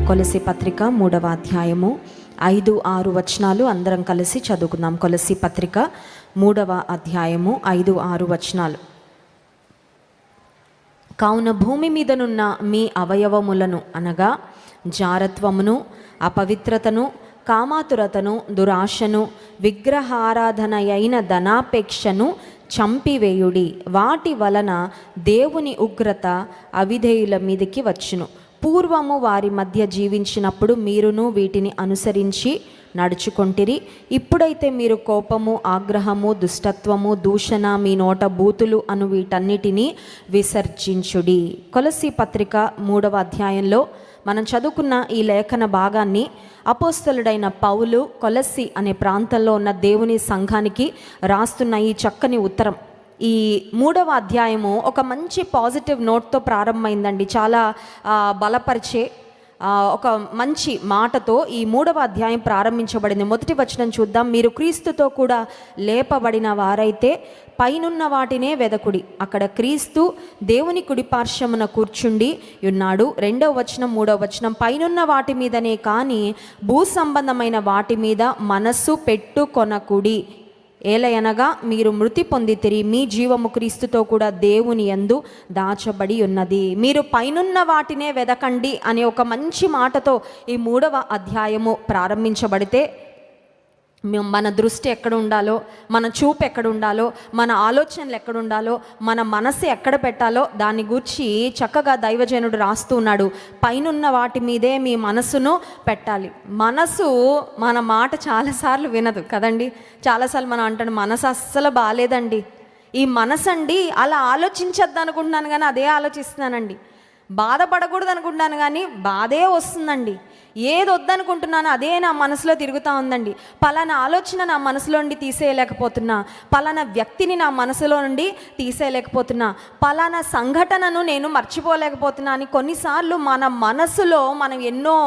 కొలస్సీ పత్రిక 3వ అధ్యాయము 5-6 వచనాలు అందరం కలిసి చదువుకుందాం. కొలస్సీ పత్రిక 3వ అధ్యాయము 5-6 వచనాలు. కావున భూమి మీదనున్న మీ అవయవములను అనగా జారత్వమును, అపవిత్రతను, కామాతురతను, దురాశను, విగ్రహారాధనయైన ధనాపేక్షను చంపివేయుడి. వాటి వలన దేవుని ఉగ్రత అవిధేయుల మీదకి వచ్చును. పూర్వము వారి మధ్య జీవించినప్పుడు మీరును వీటిని అనుసరించి నడుచుకొంటిరి. ఇప్పుడైతే మీరు కోపము, ఆగ్రహము, దుష్టత్వము, దూషణ, మీ నోట బూతులు అను వీటన్నిటినీ విసర్జించుడి. కొలస్సీ పత్రిక 3వ అధ్యాయంలో మనం చదువుకున్న ఈ లేఖన భాగాన్ని అపోస్తలుడైన పౌలు కొలస్సీ అనే ప్రాంతంలో ఉన్న దేవుని సంఘానికి రాస్తున్న ఈ చక్కని ఉత్తరం. ఈ 3వ అధ్యాయము ఒక మంచి పాజిటివ్ నోట్తో ప్రారంభమైందండి. చాలా బలపరిచే ఒక మంచి మాటతో ఈ 3వ అధ్యాయం ప్రారంభించబడింది. మొదటి వచనం చూద్దాం. మీరు క్రీస్తుతో కూడా లేపబడిన వారైతే పైనున్న వాటినే వెదకుడి. అక్కడ క్రీస్తు దేవుని కుడి పార్శ్వమున కూర్చుండి ఉన్నాడు. 2వ వచనం 3వ వచనం, పైనున్న వాటి మీదనే కానీ భూ సంబంధమైన వాటి మీద మనస్సు పెట్టుకొనకుడి. ఏలయనగా మీరు మృతి పొందితిరి, మీ జీవము క్రీస్తుతో కూడా దేవుని యందు దాచబడి ఉన్నది. మీరు పైనున్న వాటినే వెదకండి అనే ఒక మంచి మాటతో ఈ 3వ అధ్యాయము ప్రారంభించబడితే మన దృష్టి ఎక్కడ ఉండాలో, మన చూపు ఎక్కడ ఉండాలో, మన ఆలోచనలు ఎక్కడ ఉండాలో, మన మనసు ఎక్కడ పెట్టాలో దాన్ని గూర్చి చక్కగా దైవజనుడు రాస్తూ ఉన్నాడు. పైనున్న వాటి మీదే మీ మనసును పెట్టాలి. మనసు మన మాట చాలాసార్లు వినదు కదండి. చాలాసార్లు మనం అంటాడు మనసు అస్సలు బాగాలేదండి, ఈ మనసు అండి అలా ఆలోచించద్దు అనుకుంటున్నాను కానీ అదే ఆలోచిస్తున్నానండి, బాధపడకూడదు అనుకుంటున్నాను కానీ బాధే వస్తుందండి, ఏది వద్దనుకుంటున్నానో అదే నా మనసులో తిరుగుతూ ఉందండి, పలానా ఆలోచన నా మనసులో నుండి తీసేయలేకపోతున్నా, పలానా వ్యక్తిని నా మనసులో నుండి తీసేయలేకపోతున్నా, పలానా సంఘటనను నేను మర్చిపోలేకపోతున్నా అని కొన్నిసార్లు మన మనసులో మనం ఎన్నో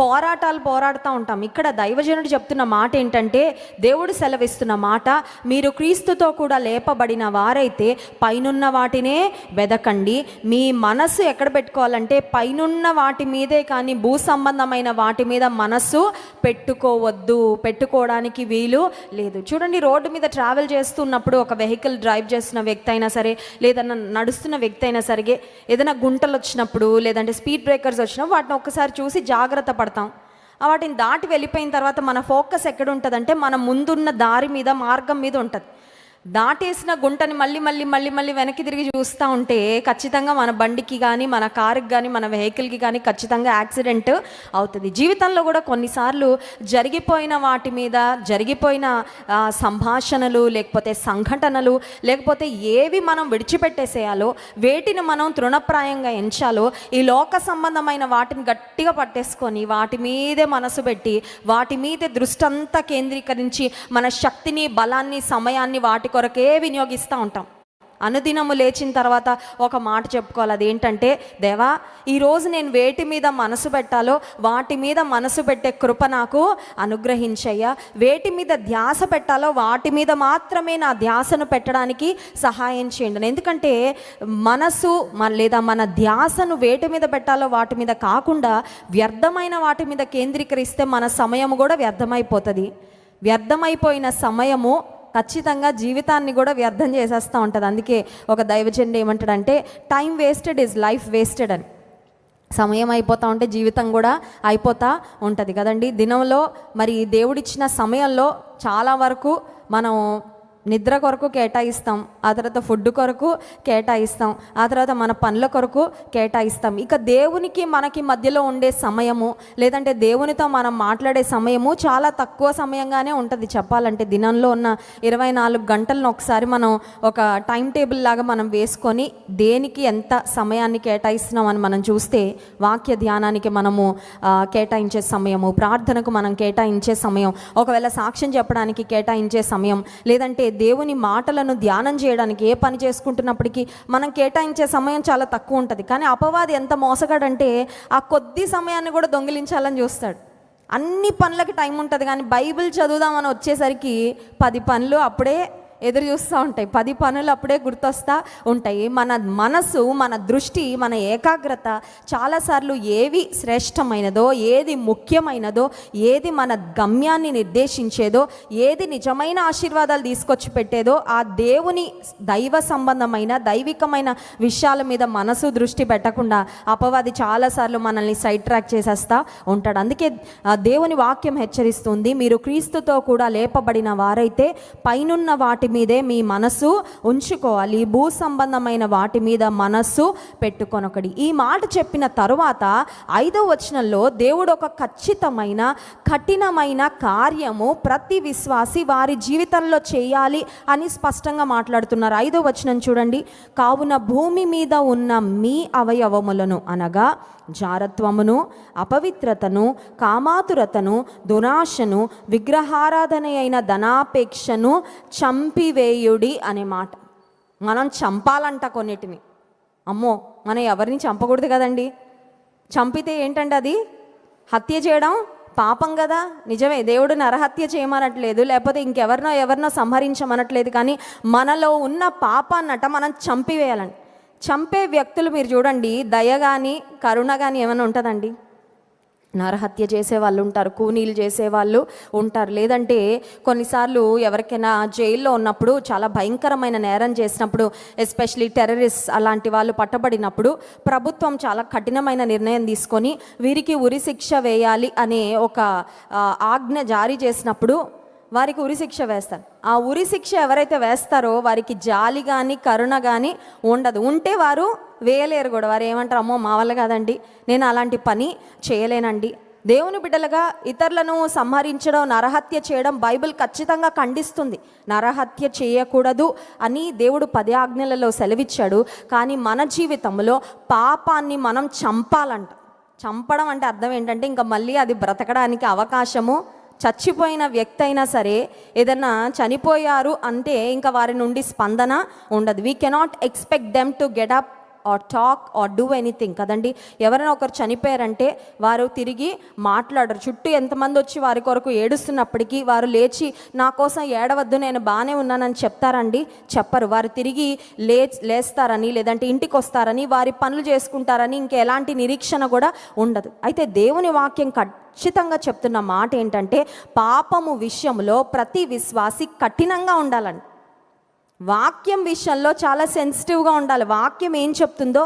పోరాడుతూ ఉంటాం. ఇక్కడ దైవజనుడు చెప్తున్న మాట ఏంటంటే, దేవుడు సెలవిస్తున్న మాట, మీరు క్రీస్తుతో కూడా లేపబడిన వారైతే పైనున్న వాటినే వెదకండి. మీ మనసు ఎక్కడ పెట్టుకోవాలంటే పైనున్న వాటి మీదే కానీ భూ సంబంధమైన వాటి మీద మనస్సు పెట్టుకోవద్దు, పెట్టుకోవడానికి వీలు లేదు. చూడండి, రోడ్డు మీద ట్రావెల్ చేస్తున్నప్పుడు ఒక వెహికల్ డ్రైవ్ చేస్తున్న వ్యక్తి అయినా సరే, లేదన్నా నడుస్తున్న వ్యక్తి అయినా సరే, ఏదైనా గుంటలు వచ్చినప్పుడు లేదంటే స్పీడ్ బ్రేకర్స్ వచ్చినప్పుడు వాటిని ఒక్కసారి చూసి జాగ్రత్త పడతాం. వాటిని దాటి వెళ్ళిపోయిన తర్వాత మన ఫోకస్ ఎక్కడ ఉంటుందంటే మన ముందున్న దారి మీద, మార్గం మీద ఉంటుంది. దాటేసిన గుంటని మళ్ళీ వెనక్కి తిరిగి చూస్తూ ఉంటే ఖచ్చితంగా మన బండికి కానీ, మన కారుకి కానీ, మన వెహికల్కి కానీ ఖచ్చితంగా యాక్సిడెంట్ అవుతుంది. జీవితంలో కూడా కొన్నిసార్లు జరిగిపోయిన వాటి మీద, జరిగిపోయిన సంభాషణలు లేకపోతే సంఘటనలు, లేకపోతే ఏవి మనం విడిచిపెట్టేసేయాలో, వేటిని మనం తృణప్రాయంగా ఎంచాలో, ఈ లోక సంబంధమైన వాటిని గట్టిగా పట్టేసుకొని వాటి మీదే మనసు పెట్టి వాటి మీదే దృష్టి అంతా కేంద్రీకరించి మన శక్తిని, బలాన్ని, సమయాన్ని వాటి కొరకే వినియోగిస్తూ ఉంటాం. అనుదినము లేచిన తర్వాత ఒక మాట చెప్పుకోవాలి. అదేంటంటే, దేవా ఈరోజు నేను వేటి మీద మనసు పెట్టాలో వాటి మీద మనసు పెట్టే కృప నాకు అనుగ్రహించయ్యా. వేటి మీద ధ్యాస పెట్టాలో వాటి మీద మాత్రమే నా ధ్యాసను పెట్టడానికి సహాయం చేయండి. ఎందుకంటే మనసు లేదా మన ధ్యాసను వేటి మీద పెట్టాలో వాటి మీద కాకుండా వ్యర్థమైన వాటి మీద కేంద్రీకరిస్తే మన సమయం కూడా వ్యర్థమైపోతుంది. వ్యర్థమైపోయిన సమయము ఖచ్చితంగా జీవితాన్ని కూడా వ్యర్థం చేసేస్తూ ఉంటుంది. అందుకే ఒక దైవజనుడు ఏమంటాడంటే, time wasted is life wasted అని. సమయం అయిపోతూ ఉంటే జీవితం కూడా అయిపోతూ ఉంటుంది కదండి. దినంలో మరి దేవుడిచ్చిన సమయంలో చాలా వరకు మనం నిద్ర కొరకు కేటాయిస్తాం, ఆ తర్వాత ఫుడ్ కొరకు కేటాయిస్తాం, ఆ తర్వాత మన పనుల కొరకు కేటాయిస్తాం. ఇక దేవునికి మనకి మధ్యలో ఉండే సమయము, లేదంటే దేవునితో మనం మాట్లాడే సమయము చాలా తక్కువ సమయంగానే ఉంటుంది. చెప్పాలంటే దినంలో ఉన్న 24 గంటలను ఒకసారి మనం ఒక టైం టేబుల్ లాగా మనం వేసుకొని దేనికి ఎంత సమయాన్ని కేటాయిస్తున్నాం అని మనం చూస్తే, వాక్య ధ్యానానికి మనము కేటాయించే సమయము, ప్రార్థనకు మనం కేటాయించే సమయం, ఒకవేళ సాక్ష్యం చెప్పడానికి కేటాయించే సమయం, లేదంటే దేవుని మాటలను ధ్యానం చేయడానికి ఏ పని చేసుకుంటున్నప్పటికీ మనం కేటాయించే సమయం చాలా తక్కువ ఉంటుంది. కానీ అపవాది ఎంత మోసగాడంటే ఆ కొద్ది సమయాన్ని కూడా దొంగిలించాలని చూస్తాడు. అన్ని పనులకి టైం ఉంటుంది కానీ బైబిల్ చదువుదామని వచ్చేసరికి 10 పనులు అప్పుడే ఎదురు చూస్తూ ఉంటాయి, 10 పనులు అప్పుడే గుర్తొస్తూ ఉంటాయి. మన మనసు, మన దృష్టి, మన ఏకాగ్రత చాలాసార్లు ఏవి శ్రేష్టమైనదో, ఏది ముఖ్యమైనదో, ఏది మన గమ్యాన్ని నిర్దేశించేదో, ఏది నిజమైన ఆశీర్వాదాలు తీసుకొచ్చి పెట్టేదో ఆ దేవుని దైవ సంబంధమైన దైవికమైన విషయాల మీద మనసు దృష్టి పెట్టకుండా అపవాది చాలాసార్లు మనల్ని సైడ్ ట్రాక్ చేసేస్తూ ఉంటాడు. అందుకే దేవుని వాక్యం హెచ్చరిస్తుంది, మీరు క్రీస్తుతో కూడా లేపబడిన వారైతే పైనున్న వాటి మీదే మీ మనసు ఉంచుకోవాలి, భూ సంబంధమైన వాటి మీద మనస్సు పెట్టుకొనొకడి. ఈ మాట చెప్పిన తరువాత 5వ వచనంలో దేవుడు ఒక ఖచ్చితమైన కఠినమైన కార్యము ప్రతి విశ్వాసి వారి జీవితంలో చేయాలి అని స్పష్టంగా మాట్లాడుతున్నారు. 5వ వచనం చూడండి. కావున భూమి మీద ఉన్న మీ అవయవములను అనగా జారత్వమును, అపవిత్రతను, కామాతురతను, దురాశను, విగ్రహారాధన అయిన ధనాపేక్షను చంపివేయుడి అనే మాట. మనం చంపాలంట కొన్నిటిని. అమ్మో, మనం ఎవరిని చంపకూడదు కదండి. చంపితే ఏంటంటే అది హత్య చేయడం పాపం కదా. నిజమే, దేవుడు నరహత్య చేయమనట్లేదు, లేకపోతే ఎవరినో సంహరించమనట్లేదు. కానీ మనలో ఉన్న పాపాన్నట మనం చంపివేయాలండి. చంపే వ్యక్తులు మీరు చూడండి, దయ కానీ కరుణ కానీ ఏమైనా ఉంటుందండి? నరహత్య చేసేవాళ్ళు ఉంటారు, కూనీలు చేసేవాళ్ళు ఉంటారు. లేదంటే కొన్నిసార్లు ఎవరికైనా జైల్లో ఉన్నప్పుడు చాలా భయంకరమైన నేరం చేసినప్పుడు, ఎస్పెషలీ టెర్రరిస్ట్ అలాంటి వాళ్ళు పట్టబడినప్పుడు ప్రభుత్వం చాలా కఠినమైన నిర్ణయం తీసుకొని వీరికి ఉరిశిక్ష వేయాలి అనే ఒక ఆజ్ఞ జారీ చేసినప్పుడు వారికి ఉరిశిక్ష వేస్తారు. ఆ ఉరిశిక్ష ఎవరైతే వేస్తారో వారికి జాలి కానీ కరుణ కానీ ఉండదు. ఉంటే వారు వేయలేరు కూడా. వారు ఏమంటారు, అమ్మో మా వల్ల కాదండి, నేను అలాంటి పని చేయలేనండి. దేవుని బిడ్డలుగా ఇతరులను సంహరించడం, నరహత్య చేయడం బైబిల్ ఖచ్చితంగా ఖండిస్తుంది. నరహత్య చేయకూడదు అని దేవుడు 10 ఆజ్ఞలలో సెలవిచ్చాడు. కానీ మన జీవితంలో పాపాన్ని మనం చంపాలంట. చంపడం అంటే అర్థం ఏంటంటే ఇంకా మళ్ళీ అది బ్రతకడానికి అవకాశము, చచ్చిపోయిన వ్యక్తి అయినా సరే ఏదన్నా చనిపోయారు అంటే ఇంకా వారి నుండి స్పందన ఉండదు. We cannot expect them to get up or talk or do anything కదండి. ఎవరైనా ఒకరు చనిపోయారంటే వారు తిరిగి మాట్లాడరు. చుట్టూ ఎంతమంది వచ్చి వారి కొరకు ఏడుస్తున్నప్పటికీ వారు లేచి నా కోసం ఏడవద్దు, నేను బాగానే ఉన్నానని చెప్తారండి? చెప్పరు. వారు తిరిగి లేస్తారని, లేదంటే ఇంటికి వస్తారని, వారి పనులు చేసుకుంటారని ఇంకా ఎలాంటి నిరీక్షణ కూడా ఉండదు. అయితే దేవుని వాక్యం ఖచ్చితంగా చెప్తున్న మాట ఏంటంటే పాపము విషయంలో ప్రతి విశ్వాసి కఠినంగా ఉండాలండి. వాక్యం విషయంలో చాలా సెన్సిటివ్గా ఉండాలి. వాక్యం ఏం చెప్తుందో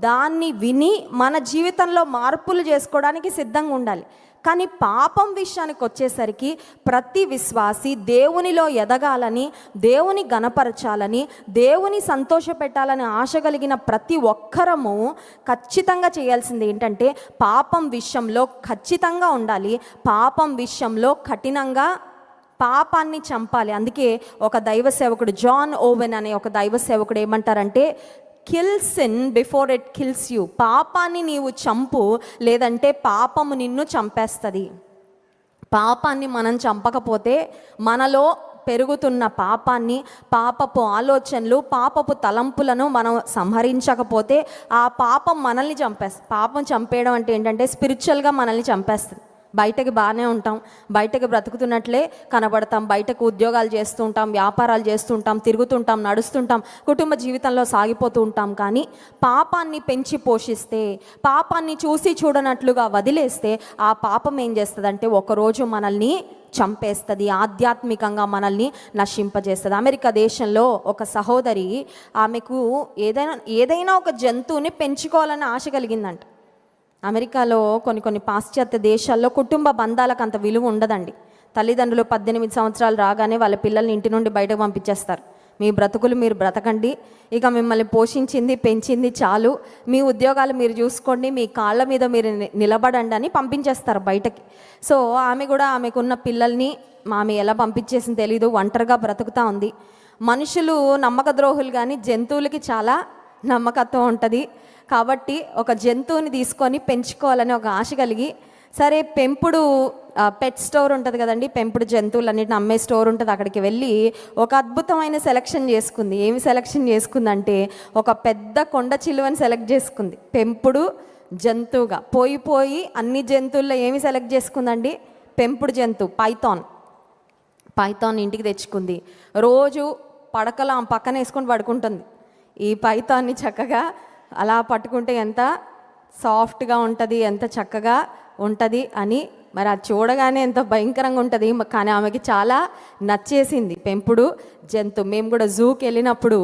దాన్ని విని మన జీవితంలో మార్పులు చేసుకోవడానికి సిద్ధంగా ఉండాలి. కానీ పాపం విషయానికి వచ్చేసరికి ప్రతి విశ్వాసి దేవునిలో ఎదగాలని, దేవుని గణపరచాలని, దేవుని సంతోషపెట్టాలని ఆశ కలిగిన ప్రతి ఒక్కరము ఖచ్చితంగా చేయాల్సింది ఏంటంటే పాపం విషయంలో ఖచ్చితంగా ఉండాలి. పాపం విషయంలో కఠినంగా పాపాన్ని చంపాలి. అందుకే ఒక దైవ సేవకుడు జాన్ ఓవెన్ అనే ఒక దైవ సేవకుడు ఏమంటారంటే, kill sin before it kills you. పాపాన్ని నీవు చంపు, లేదంటే పాపము నిన్ను చంపేస్తుంది. పాపాన్ని మనం చంపకపోతే మనలో పెరుగుతున్న పాపాన్ని, పాపపు ఆలోచనలు, పాపపు తలంపులను మనం సంహరించకపోతే ఆ పాపం మనల్ని చంపేస్తుంది. పాపం చంపేయడం అంటే ఏంటంటే స్పిరిచువల్గా మనల్ని చంపేస్తుంది. బయటకి బాగానే ఉంటాం, బయటకు బ్రతుకుతున్నట్లే కనబడతాం, బయటకు ఉద్యోగాలు చేస్తూ ఉంటాం, వ్యాపారాలు చేస్తుంటాం, తిరుగుతుంటాం, నడుస్తుంటాం, కుటుంబ జీవితంలో సాగిపోతూ ఉంటాం. కానీ పాపాన్ని పెంచి పోషిస్తే, పాపాన్ని చూసి చూడనట్లుగా వదిలేస్తే ఆ పాపం ఏం చేస్తుందంటే ఒకరోజు మనల్ని చంపేస్తుంది, ఆధ్యాత్మికంగా మనల్ని నశింపజేస్తుంది. అమెరికా దేశంలో ఒక సహోదరి, ఆమెకు ఏదైనా ఒక జంతువుని పెంచుకోవాలని ఆశ కలిగిందంట. అమెరికాలో కొన్ని పాశ్చాత్య దేశాల్లో కుటుంబ బంధాలకు అంత విలువ ఉండదండి. తల్లిదండ్రులు 18 సంవత్సరాలు రాగానే వాళ్ళ పిల్లల్ని ఇంటి నుండి బయటకు పంపించేస్తారు. మీ బ్రతుకులు మీరు బ్రతకండి, ఇక మిమ్మల్ని పోషించింది పెంచింది చాలు, మీ ఉద్యోగాలు మీరు చూసుకోండి, మీ కాళ్ళ మీద మీరు నిలబడండి అని పంపించేస్తారు బయటకి. సో ఆమెకున్న పిల్లల్ని ఆమె ఎలా పంపించేసింది తెలీదు, ఒంటరిగా బ్రతుకుతూ ఉంది. మనుషులు నమ్మక ద్రోహులు, కానీ జంతువులకి చాలా నమ్మకత్వం ఉంటుంది. కాబట్టి ఒక జంతువుని తీసుకొని పెంచుకోవాలని ఒక ఆశ కలిగి, సరే పెంపుడు పెట్ స్టోర్ ఉంటుంది కదండి, పెంపుడు జంతువులన్నిటిని అమ్మే స్టోర్ ఉంటుంది, అక్కడికి వెళ్ళి ఒక అద్భుతమైన సెలక్షన్ చేసుకుంది. ఏమి సెలక్షన్ చేసుకుందంటే ఒక పెద్ద కొండ చిలువని సెలెక్ట్ చేసుకుంది పెంపుడు జంతువుగా. పోయి అన్ని జంతువుల్లో ఏమి సెలెక్ట్ చేసుకుందండి? పెంపుడు జంతువు పైథాన్ ఇంటికి తెచ్చుకుంది. రోజు పడకలో ఆమె పక్కన వేసుకొని పడుకుంటుంది. ఈ పైతాన్ని చక్కగా అలా పట్టుకుంటే ఎంత సాఫ్ట్గా ఉంటుంది, ఎంత చక్కగా ఉంటుంది అని. మరి అది చూడగానే ఎంత భయంకరంగా ఉంటుంది, కానీ ఆమెకి చాలా నచ్చేసింది పెంపుడు జంతు. మేము కూడా జూకి వెళ్ళినప్పుడు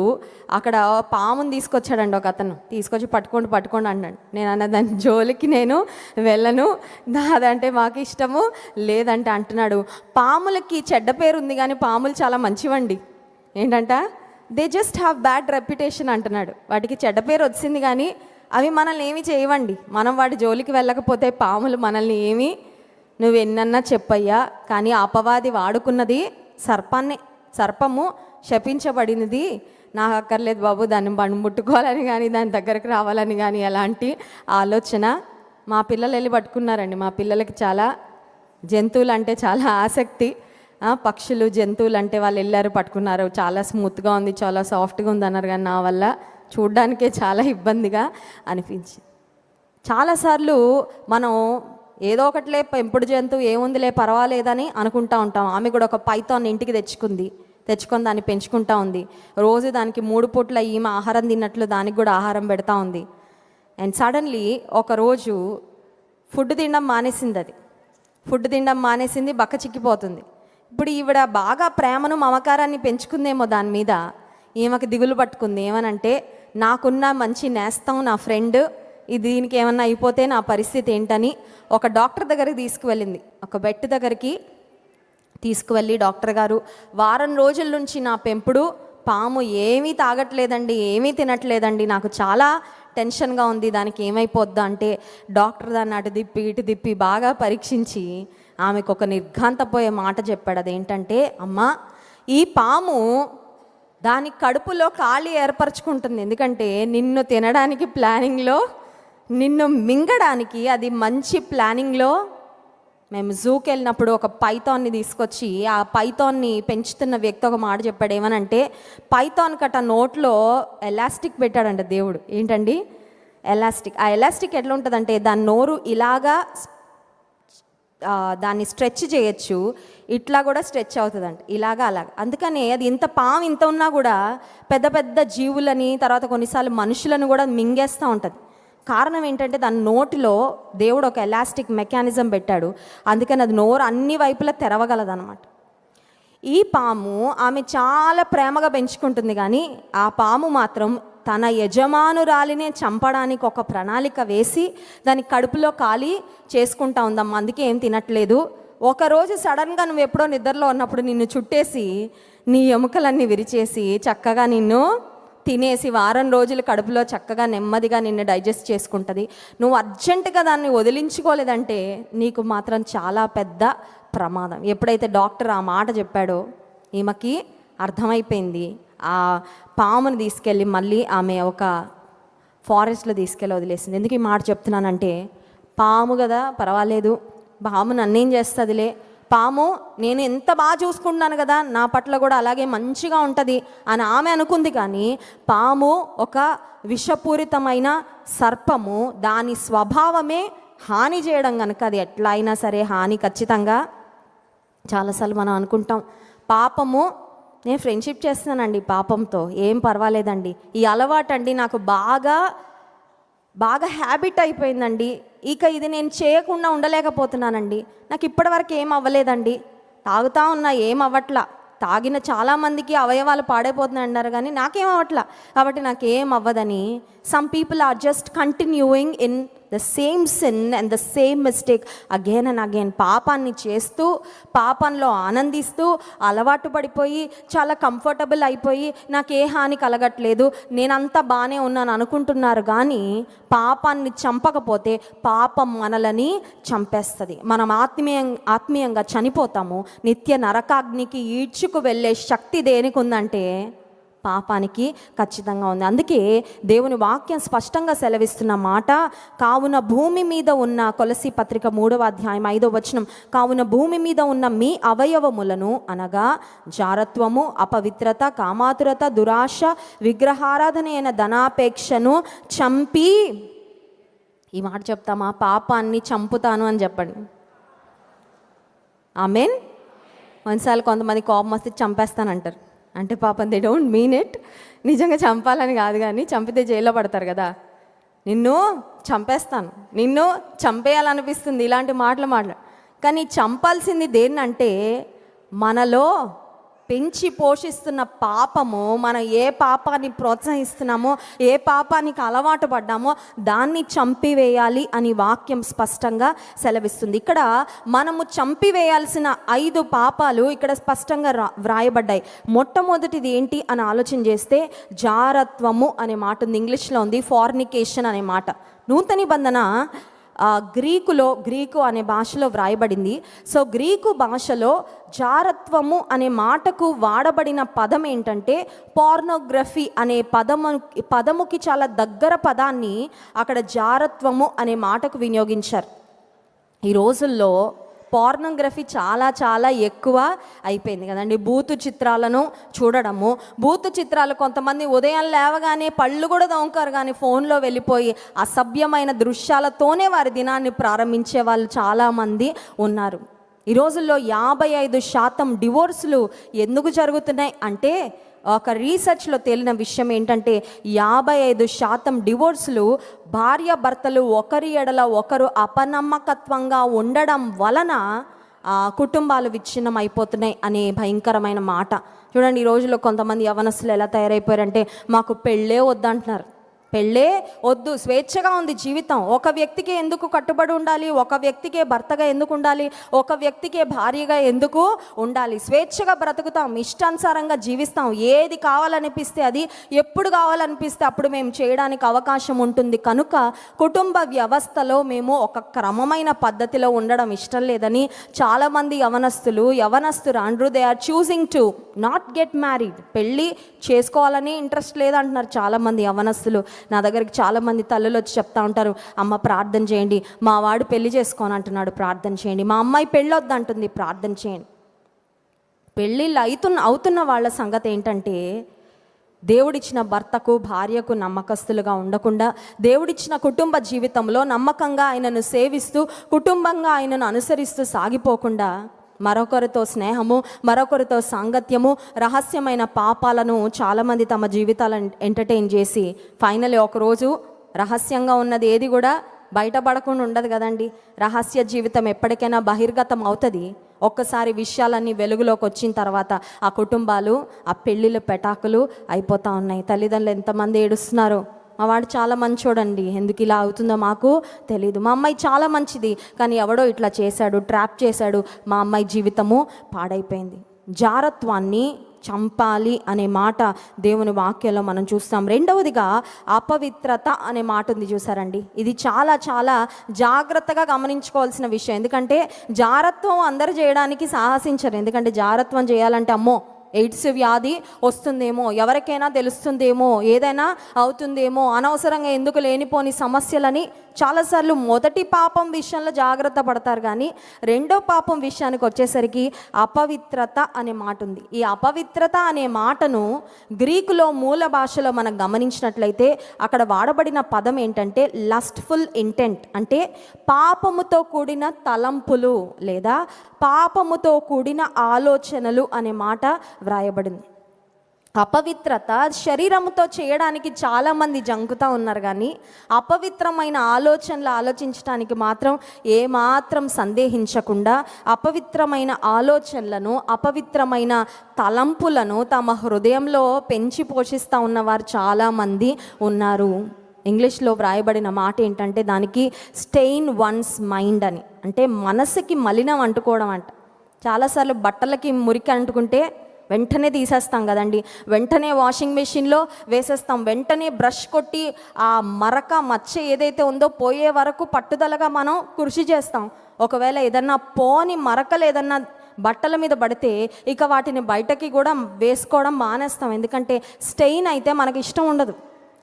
అక్కడ పాముని తీసుకొచ్చాడండి ఒక అతను, తీసుకొచ్చి పట్టుకోండి అన్నాడు. నేను అన్న దాని జోలికి నేను వెళ్ళను, అదంటే మాకు ఇష్టము లేదంటే అంటున్నాడు. పాములకి చెడ్డ పేరు ఉంది కానీ పాములు చాలా మంచివండి. ఏంటంట, they just have bad reputation అంటున్నాడు. వాటికి చెడ్డ పేరు వచ్చింది కానీ అవి మనల్ని ఏమీ చేయవండి. మనం వాటి జోలికి వెళ్ళకపోతే పాములు మనల్ని ఏమీ, నువ్వు ఎన్నన్నా చెప్పయ్యా, కానీ అపవాది వాడుకున్నది సర్పాన్ని. సర్పము శపించబడినది, నాకు అక్కర్లేదు బాబు దాన్ని ముట్టుకోవాలని కానీ దాని దగ్గరకు రావాలని కానీ ఎలాంటి ఆలోచన. మా పిల్లలు వెళ్ళి పట్టుకున్నారండి. మా పిల్లలకి చాలా జంతువులు అంటే చాలా ఆసక్తి. పక్షులు జంతువులు అంటే వాళ్ళు వెళ్ళారు, పట్టుకున్నారు. చాలా స్మూత్గా ఉంది, చాలా సాఫ్ట్గా ఉంది అన్నారు, కానీ నా వల్ల చూడ్డానికే చాలా ఇబ్బందిగా అనిపించింది. చాలాసార్లు మనం ఏదో ఒకటిలే పెంపుడు జంతువు ఏముందిలే పర్వాలేదని అనుకుంటా ఉంటాం. ఆమె కూడా ఒక పైథాన్ ఇంటికి తెచ్చుకొని దాన్ని పెంచుకుంటా ఉంది. రోజు దానికి 3 పూట్ల ఈమె ఆహారం తిన్నట్లు దానికి కూడా ఆహారం పెడతా ఉంది. అండ్ సడన్లీ ఒకరోజు ఫుడ్ తినడం మానేసింది, బక్క చిక్కిపోతుంది. ఇప్పుడు ఈవిడ బాగా ప్రేమను మమకారాన్ని పెంచుకుందేమో దాని మీద. ఈమెకు దిగులు పట్టుకుంది. ఏమనంటే, నాకున్న మంచి నేస్తం నా ఫ్రెండ్, దీనికి ఏమన్నా అయిపోతే నా పరిస్థితి ఏంటని ఒక డాక్టర్ దగ్గరికి తీసుకువెళ్ళింది. ఒక బెట్ దగ్గరికి తీసుకువెళ్ళి, డాక్టర్ గారు, వారం రోజుల నుంచి నా పెంపుడు పాము ఏమీ తాగట్లేదండి, ఏమీ తినట్లేదండి, నాకు చాలా టెన్షన్గా ఉంది, దానికి ఏమైపోద్దా అంటే డాక్టర్ దాన్ని అటు దిప్పి ఇటు దిప్పి బాగా పరీక్షించి ఆమెకు ఒక నిర్ఘాంతపోయే మాట చెప్పాడు. అదేంటంటే, అమ్మా, ఈ పాము దాని కడుపులో ఖాళీ ఏర్పరచుకుంటుంది. ఎందుకంటే నిన్ను తినడానికి ప్లానింగ్లో, నిన్ను మింగడానికి అది మంచి ప్లానింగ్లో. మేము జూకి వెళ్ళినప్పుడు ఒక పైథాన్ని తీసుకొచ్చి, ఆ పైథాన్ని పెంచుతున్న వ్యక్తి ఒక మాట చెప్పాడు. ఏమనంటే, పైథాన్ కట్ట నోట్లో ఎలాస్టిక్ పెట్టాడంట దేవుడు. ఏంటండి ఎలాస్టిక్? ఆ ఎలాస్టిక్ ఎట్లా ఉంటుందంటే, దాని నోరు ఇలాగా దాన్ని స్ట్రెచ్ చేయొచ్చు, ఇట్లా కూడా స్ట్రెచ్ అవుతుందంట, ఇలాగా అలాగా. అందుకనే అది ఇంత పాము ఇంత ఉన్నా కూడా పెద్ద పెద్ద జీవులని, తర్వాత కొన్నిసార్లు మనుషులను కూడా మింగేస్తూ ఉంటుంది. కారణం ఏంటంటే, దాని నోటిలో దేవుడు ఒక ఎలాస్టిక్ మెకానిజం పెట్టాడు. అందుకని అది నోరు అన్ని వైపులా తెరవగలదన్నమాట. ఈ పాము ఆమె చాలా ప్రేమగా పెంచుకుంటుంది, కానీ ఆ పాము మాత్రం తన యజమానురాలినే చంపడానికి ఒక ప్రణాళిక వేసి దాని కడుపులో ఖాళీ చేసుకుంటా ఉందమ్మా. అందుకే ఏం తినట్లేదు. ఒకరోజు సడన్గా నువ్వు ఎప్పుడో నిద్రలో ఉన్నప్పుడు నిన్ను చుట్టేసి నీ ఎముకలన్నీ విరిచేసి చక్కగా నిన్ను తినేసి వారం రోజులు కడుపులో చక్కగా నెమ్మదిగా నిన్ను డైజెస్ట్ చేసుకుంటుంది. నువ్వు అర్జెంటుగా దాన్ని వదిలించుకోలేదంటే నీకు మాత్రం చాలా పెద్ద ప్రమాదం. ఎప్పుడైతే డాక్టర్ ఆ మాట చెప్పాడో ఈమెకి అర్థమైపోయింది. ఆ పాముని తీసుకెళ్ళి మళ్ళీ ఆమె ఒక ఫారెస్ట్లో తీసుకెళ్ళి వదిలేసింది. ఎందుకు ఈ మాట చెప్తున్నానంటే, పాము కదా పర్వాలేదు, పాము నన్నేం చేస్తుందిలే, పాము నేను ఎంత బాగా చూసుకుంటున్నాను కదా, నా పట్ల కూడా అలాగే మంచిగా ఉంటుంది అని ఆమె అనుకుంది. కానీ పాము ఒక విషపూరితమైన సర్పము, దాని స్వభావమే హాని చేయడం కనుక అది ఎట్లా అయినా సరే హాని ఖచ్చితంగా. చాలాసార్లు మనం అనుకుంటాం, పాపము, నేను ఫ్రెండ్షిప్ చేస్తున్నానండి పాపంతో, ఏం పర్వాలేదండి, ఈ అలవాటు అండి నాకు బాగా హ్యాబిట్ అయిపోయిందండి, ఇక ఇది నేను చేయకుండా ఉండలేకపోతున్నానండి, నాకు ఇప్పటివరకు ఏం అవ్వలేదండి, తాగుతా ఉన్నా ఏం అవ్వట్లా, తాగిన చాలామందికి అవయవాలు పాడైపోతున్నాయి అన్నారు కానీ నాకేం అవ్వట్లా, కాబట్టి నాకేం అవ్వదని some people are just continuing in the same sin and the same mistake again and again. పాపాన్ని చేస్తూ పాపంలో ఆనందిస్తూ అలవాటు పడిపోయి చాలా కంఫర్టబుల్ అయిపోయి నాకు ఏ హాని కలగట్లేదు, నేనంతా బాగానే ఉన్నాను అనుకుంటున్నారు. కానీ పాపాన్ని చంపకపోతే పాపం మనలని చంపేస్తుంది. మనం ఆత్మీయంగా చనిపోతాము. నిత్య నరకాగ్నికి ఈడ్చుకు వెళ్ళే శక్తి దేనికి ఉందంటే పాపానికి ఖచ్చితంగా ఉంది. అందుకే దేవుని వాక్యం స్పష్టంగా సెలవిస్తున్న మాట, కావున భూమి మీద ఉన్న, కొలసీ పత్రిక 3వ అధ్యాయం 5వ వచనం, కావున భూమి మీద ఉన్న మీ అవయవములను అనగా జారత్వము, అపవిత్రత, కామాతురత, దురాశ, విగ్రహారాధన అయిన ధనాపేక్షను చంపి, ఈ మాట చెప్తామా, పాపాన్ని చంపుతాను అని చెప్పండి. ఆమేన్. కొన్నిసార్లు కొంతమంది కోపం వస్తే చంపేస్తానంటారు. అంటే పాపం దే డోంట్ మీన్ ఇట్, నిజంగా చంపాలని కాదు, కానీ చంపితే జైల్లో పడతారు కదా, నిన్ను చంపేస్తాను, నిన్ను చంపేయాలనిపిస్తుంది, ఇలాంటి మాటలు కానీ చంపాల్సింది దేన్నంటే మనలో పెంచి పోషిస్తున్న పాపము, మనం ఏ పాపాన్ని ప్రోత్సహిస్తున్నామో, ఏ పాపానికి అలవాటు పడ్డామో దాన్ని చంపివేయాలి అని వాక్యం స్పష్టంగా సెలవిస్తుంది. ఇక్కడ మనము చంపివేయాల్సిన 5 పాపాలు ఇక్కడ స్పష్టంగా వ్రాయబడ్డాయి. మొట్టమొదటిది ఏంటి అని ఆలోచన చేస్తే జారత్వము అనే మాట ఉంది, ఇంగ్లీష్లో ఉంది ఫార్నికేషన్ అనే మాట. నూతన నిబంధన గ్రీకు అనే భాషలో వ్రాయబడింది. సో గ్రీకు భాషలో జారత్వము అనే మాటకు వాడబడిన పదం ఏంటంటే పోర్నోగ్రఫీ అనే పదముకి చాలా దగ్గర పదాన్ని అక్కడ జారత్వము అనే మాటకు వినియోగించారు. ఈ రోజుల్లో పోర్నోగ్రఫీ చాలా చాలా ఎక్కువ అయిపోయింది కదండి. బూతు చిత్రాలను చూడడము, బూతు చిత్రాలు కొంతమంది ఉదయం లేవగానే పళ్ళు కూడా తోముకారు కానీ ఫోన్లో వెళ్ళిపోయి అసభ్యమైన దృశ్యాలతోనే వారి దినాన్ని ప్రారంభించే వాళ్ళు చాలామంది ఉన్నారు. ఈ రోజుల్లో 55% డివోర్సులు ఎందుకు జరుగుతున్నాయి అంటే ఒక రీసెర్చ్లో తేలిన విషయం ఏంటంటే 55% డివోర్సులు భార్యాభర్తలు ఒకరి ఎడల ఒకరు అపనమ్మకత్వంగా ఉండడం వలన కుటుంబాలు విచ్ఛిన్నం అయిపోతున్నాయి అనే భయంకరమైన మాట. చూడండి, ఈ రోజుల్లో కొంతమంది యవనస్తులు ఎలా తయారైపోయారంటే మాకు పెళ్ళే వద్దంటున్నారు. పెళ్ళే వద్దు, స్వేచ్ఛగా ఉంది జీవితం, ఒక వ్యక్తికే ఎందుకు కట్టుబడి ఉండాలి, ఒక వ్యక్తికే భర్తగా ఎందుకు ఉండాలి, ఒక వ్యక్తికే భార్యగా ఎందుకు ఉండాలి, స్వేచ్ఛగా బ్రతుకుతాం, ఇష్టానుసారంగా జీవిస్తాం, ఏది కావాలనిపిస్తే అది, ఎప్పుడు కావాలనిపిస్తే అప్పుడు మేము చేయడానికి అవకాశం ఉంటుంది. కనుక కుటుంబ వ్యవస్థలో మేము ఒక క్రమమైన పద్ధతిలో ఉండడం ఇష్టం లేదని చాలామంది యవనస్తులు అంటారు, they are choosing to not get married. పెళ్ళి చేసుకోవాలని ఇంట్రెస్ట్ లేదంటున్నారు చాలామంది యవనస్తులు. నా దగ్గరికి చాలామంది తల్లులు వచ్చి చెప్తా ఉంటారు, అమ్మ ప్రార్థన చేయండి, మా వాడు పెళ్లి చేసుకోని అంటున్నాడు, ప్రార్థన చేయండి, మా అమ్మాయి పెళ్ళొద్దు అంటుంది, ప్రార్థన చేయండి. పెళ్ళిళ్ళు అవుతున్న వాళ్ళ సంగతి ఏంటంటే దేవుడిచ్చిన భర్తకు భార్యకు నమ్మకస్తులుగా ఉండకుండా, దేవుడిచ్చిన కుటుంబ జీవితంలో నమ్మకంగా ఆయనను సేవిస్తూ కుటుంబంగా ఆయనను అనుసరిస్తూ సాగిపోకుండా మరొకరితో స్నేహము, మరొకరితో సాంగత్యము, రహస్యమైన పాపాలను చాలామంది తమ జీవితాలను ఎంటర్టైన్ చేసి ఫైనల్లీ ఒకరోజు రహస్యంగా ఉన్నది ఏది కూడా బయటపడకుండా ఉండదు కదండి. రహస్య జీవితం ఎప్పటికైనా బహిర్గతం అవుతుంది. ఒక్కసారి విషయాలన్నీ వెలుగులోకి వచ్చిన తర్వాత ఆ కుటుంబాలు, ఆ పెళ్ళిళ్ళు పెటాకులు అయిపోతూ ఉన్నాయి. తల్లిదండ్రులు ఎంతమంది ఏడుస్తున్నారు, మా వాడు చాలా మంచోడండి, ఎందుకు ఇలా అవుతుందో మాకు తెలీదు, మా అమ్మాయి చాలా మంచిది కానీ ఎవడో ఇట్లా చేశాడు, ట్రాప్ చేశాడు, మా అమ్మాయి జీవితము పాడైపోయింది. జారత్వాన్ని చంపాలి అనే మాట దేవుని వాక్యంలో మనం చూస్తాం. రెండవదిగా అపవిత్రత అనే మాట ఉంది, చూసారండి. ఇది చాలా చాలా జాగ్రత్తగా గమనించుకోవాల్సిన విషయం. ఎందుకంటే జారత్వం అందరూ చేయడానికి సాహసించరు. ఎందుకంటే జారత్వం చేయాలంటే అమ్మో ఎయిడ్స్ వ్యాధి వస్తుందేమో, ఎవరికైనా తెలుస్తుందేమో, ఏదైనా అవుతుందేమో, అనవసరంగా ఎందుకు లేనిపోని సమస్యలని చాలాసార్లు మొదటి పాపం విషయంలో జాగ్రత్త పడతారు. కానీ రెండో పాపం విషయానికి వచ్చేసరికి అపవిత్రత అనే మాట ఉంది. ఈ అపవిత్రత అనే మాటను గ్రీకులో మూల భాషలో మనం గమనించినట్లయితే అక్కడ వాడబడిన పదం ఏంటంటే లస్ట్ఫుల్ ఇంటెంట్, అంటే పాపముతో కూడిన తలంపులు లేదా పాపముతో కూడిన ఆలోచనలు అనే మాట వ్రాయబడింది. అపవిత్రత శరీరంతో చేయడానికి చాలామంది జంకుతూ ఉన్నారు, కానీ అపవిత్రమైన ఆలోచనలు ఆలోచించడానికి మాత్రం ఏమాత్రం సందేహించకుండా అపవిత్రమైన ఆలోచనలను, అపవిత్రమైన తలంపులను తమ హృదయంలో పెంచి పోషిస్తూ ఉన్నవారు చాలామంది ఉన్నారు. ఇంగ్లీష్లో వ్రాయబడిన మాట ఏంటంటే దానికి స్టెయిన్ వన్స్ మైండ్ అని, అంటే మనసుకి మలినం అంటుకోవడం అంట. చాలాసార్లు బట్టలకి మురికి అంటుకుంటే వెంటనే తీసేస్తాం కదండి, వెంటనే వాషింగ్ మెషిన్లో వేసేస్తాం, వెంటనే బ్రష్ కొట్టి ఆ మరక మచ్చ ఏదైతే ఉందో పోయే వరకు పట్టుదలగా మనం కృషి చేస్తాం. ఒకవేళ ఏదన్నా పోని మరకలు ఏదన్నా బట్టల మీద పడితే ఇక వాటిని బయటకి కూడా వేసుకోవడం మానేస్తాం, ఎందుకంటే స్టెయిన్ అయితే మనకి ఇష్టం ఉండదు.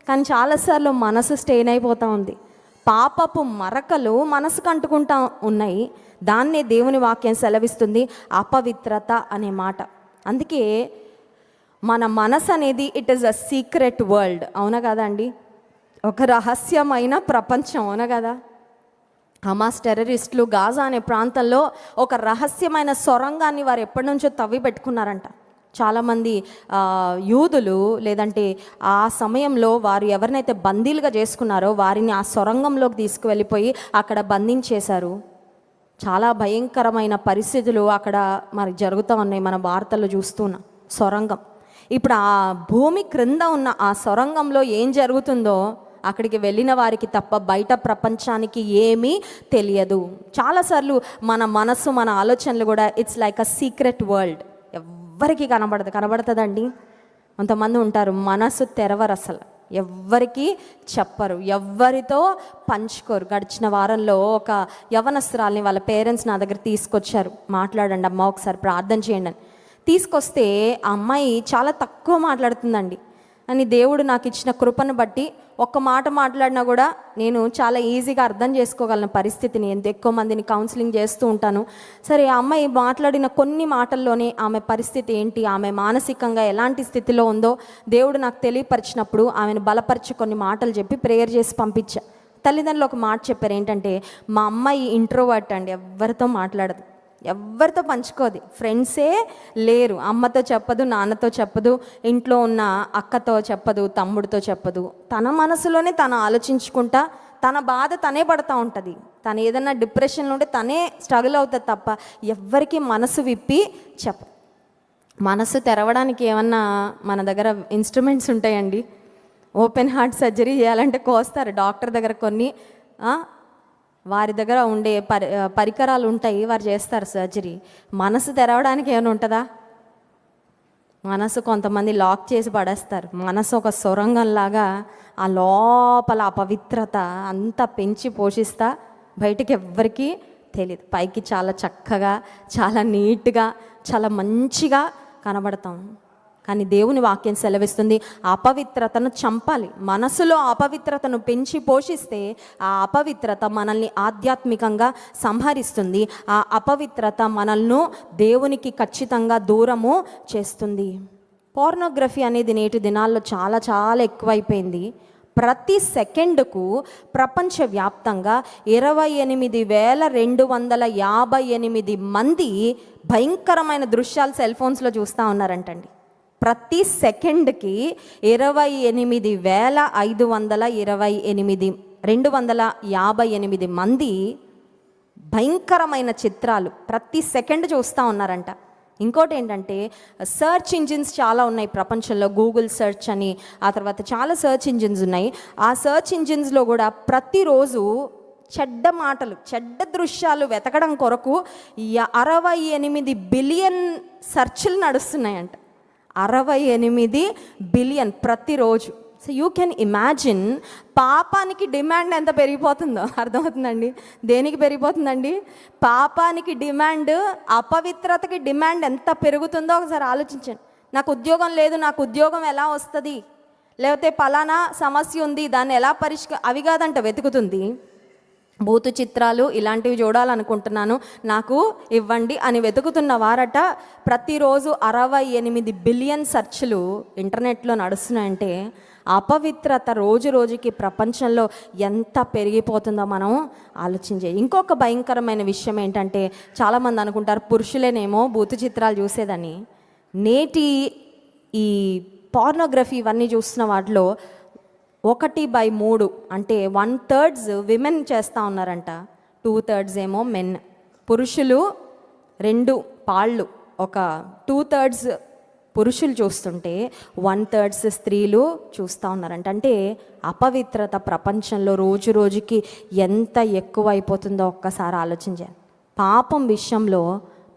కానీ చాలాసార్లు మనసు స్టెయిన్ అయిపోతూ ఉంది, పాపపు మరకలు మనసుకు అంటుకుంటా ఉన్నాయి. దాన్నే దేవుని వాక్యం సెలవిస్తుంది అపవిత్రత అనే మాట. అందుకే మన మనసు అనేది it is a secret world, అవునా కదా అండి, ఒక రహస్యమైన ప్రపంచం, అవునా కదా. హమాస్ టెర్రరిస్టులు గాజా అనే ప్రాంతంలో ఒక రహస్యమైన సొరంగాన్ని వారు ఎప్పటి నుంచో తవ్వి పెట్టుకున్నారంట. చాలామంది యూదులు లేదంటే ఆ సమయంలో వారు ఎవరినైతే బందీలుగా చేసుకున్నారో వారిని ఆ సొరంగంలోకి తీసుకువెళ్ళిపోయి అక్కడ బంధించేశారు. చాలా భయంకరమైన పరిస్థితులు అక్కడ మరి జరుగుతూ ఉన్నాయి, మన వార్తల్లో చూస్తున్నాం. సొరంగం, ఇప్పుడు ఆ భూమి క్రింద ఉన్న ఆ సొరంగంలో ఏం జరుగుతుందో అక్కడికి వెళ్ళిన వారికి తప్ప బయట ప్రపంచానికి ఏమీ తెలియదు. చాలాసార్లు మన మనసు, మన ఆలోచనలు కూడా it's like a secret world. ఎవ్వరికి కనబడుతుందండి. కొంతమంది ఉంటారు మనసు తెరవరు, అసలు ఎవ్వరికి చెప్పరు, ఎవ్వరితో పంచుకోరు. గడిచిన వారంలో ఒక యవనస్తురాల్ని వాళ్ళ పేరెంట్స్ నా దగ్గర తీసుకొచ్చారు. మాట్లాడండి అమ్మ, ఒకసారి ప్రార్థన చేయండి అని తీసుకొస్తే ఆ అమ్మాయి చాలా తక్కువ మాట్లాడుతుందండి. అని దేవుడు నాకు ఇచ్చిన కృపను బట్టి ఒక్క మాట మాట్లాడినా కూడా నేను చాలా ఈజీగా అర్థం చేసుకోగలను పరిస్థితిని. ఎంత ఎక్కువ మందిని కౌన్సిలింగ్ చేస్తూ ఉంటాను. సరే, ఆ అమ్మాయి మాట్లాడిన కొన్ని మాటల్లోనే ఆమె పరిస్థితి ఏంటి, ఆమె మానసికంగా ఎలాంటి స్థితిలో ఉందో దేవుడు నాకు తెలియపరిచినప్పుడు ఆమెను బలపరిచి కొన్ని మాటలు చెప్పి ప్రేయర్ చేసి పంపించా. తల్లిదండ్రులు ఒక మాట చెప్పారు, ఏంటంటే మా అమ్మాయి ఇంట్రోవర్ట్ అండి, ఎవరితో మాట్లాడదు, ఎవరితో పంచుకోదు, ఫ్రెండ్సే లేరు, అమ్మతో చెప్పదు, నాన్నతో చెప్పదు, ఇంట్లో ఉన్న అక్కతో చెప్పదు, తమ్ముడితో చెప్పదు. తన మనసులోనే తను ఆలోచించుకుంటా తన బాధ తనే పడుతూ ఉంటుంది. తను ఏదన్నా డిప్రెషన్లో ఉంటే తనే స్ట్రగుల్ అవుతుంది తప్ప ఎవ్వరికి మనసు విప్పి మనసు తెరవడానికి ఏమన్నా మన దగ్గర ఇన్స్ట్రుమెంట్స్ ఉంటాయండి. ఓపెన్ హార్ట్ సర్జరీ చేయాలంటే కోస్తారు డాక్టర్ దగ్గర, కొన్ని వారి దగ్గర ఉండే పరికరాలు ఉంటాయి, వారు చేస్తారు సర్జరీ. మనసు తెరవడానికి ఏమైనా ఉంటుందా? మనసు కొంతమంది లాక్ చేసి పడేస్తారు. మనసు ఒక సొరంగంలాగా ఆ లోపల అపవిత్రత అంతా పెంచి పోషిస్తా బయటికి ఎవ్వరికీ తెలియదు. పైకి చాలా చక్కగా, చాలా నీట్గా, చాలా మంచిగా కనబడతాం. కానీ దేవుని వాక్యం సెలవిస్తుంది, అపవిత్రతను చంపాలి. మనసులో అపవిత్రతను పెంచి పోషిస్తే ఆ అపవిత్రత మనల్ని ఆధ్యాత్మికంగా సంహరిస్తుంది. ఆ అపవిత్రత మనల్ని దేవునికి ఖచ్చితంగా దూరము చేస్తుంది. పోర్నోగ్రఫీ అనేది నేటి దినాల్లో చాలా చాలా ఎక్కువైపోయింది. ప్రతి సెకండ్కు ప్రపంచవ్యాప్తంగా 28,258 మంది భయంకరమైన దృశ్యాలు సెల్ ఫోన్స్లో చూస్తూ ఉన్నారంటండి. ప్రతి సెకండ్కి 28,528 మంది భయంకరమైన చిత్రాలు ప్రతి సెకండ్ చూస్తూ ఉన్నారంట. ఇంకోటి ఏంటంటే, సర్చ్ ఇంజిన్స్ చాలా ఉన్నాయి ప్రపంచంలో. గూగుల్ సెర్చ్ అని, ఆ తర్వాత చాలా సర్చ్ ఇంజిన్స్ ఉన్నాయి. ఆ సర్చ్ ఇంజిన్స్లో కూడా ప్రతిరోజు చెడ్డ మాటలు, చెడ్డ దృశ్యాలు వెతకడం కొరకు 68 బిలియన్ సెర్చ్లు నడుస్తున్నాయంట. 68 బిలియన్ ప్రతిరోజు. సో యూ కెన్ ఇమాజిన్ పాపానికి డిమాండ్ ఎంత పెరిగిపోతుందో. అర్థమవుతుందండి? దేనికి పెరిగిపోతుందండి? పాపానికి డిమాండ్, అపవిత్రతకి డిమాండ్ ఎంత పెరుగుతుందో ఒకసారి ఆలోచించండి. నాకు ఉద్యోగం లేదు, నాకు ఉద్యోగం ఎలా వస్తుంది, లేకపోతే పలానా సమస్య ఉంది, దాన్ని ఎలా అవి కాదంట వెతుకుతుంది. భూతు చిత్రాలు ఇలాంటివి చూడాలనుకుంటున్నాను, నాకు ఇవ్వండి అని వెతుకుతున్న వారట ప్రతిరోజు 68 బిలియన్ సెర్చ్లు ఇంటర్నెట్లో నడుస్తున్నాయంటే అపవిత్రత రోజు రోజుకి ప్రపంచంలో ఎంత పెరిగిపోతుందో మనం ఆలోచించే. ఇంకొక భయంకరమైన విషయం ఏంటంటే, చాలామంది అనుకుంటారు పురుషులేనేమో భూతు చిత్రాలు చూసేదని. నేటి ఈ పోర్నోగ్రఫీ ఇవన్నీ చూస్తున్న వాటిలో 1/3 అంటే 1/3 విమెన్ చేస్తూ ఉన్నారంట, 2/3 ఏమో మెన్. పురుషులు 2 పాళ్ళు, ఒక 2/3 పురుషులు చూస్తుంటే 1/3 స్త్రీలు చూస్తూ ఉన్నారంట. అంటే అపవిత్రత ప్రపంచంలో రోజు రోజుకి ఎంత ఎక్కువైపోతుందో ఒక్కసారి ఆలోచించాలి. పాపం విషయంలో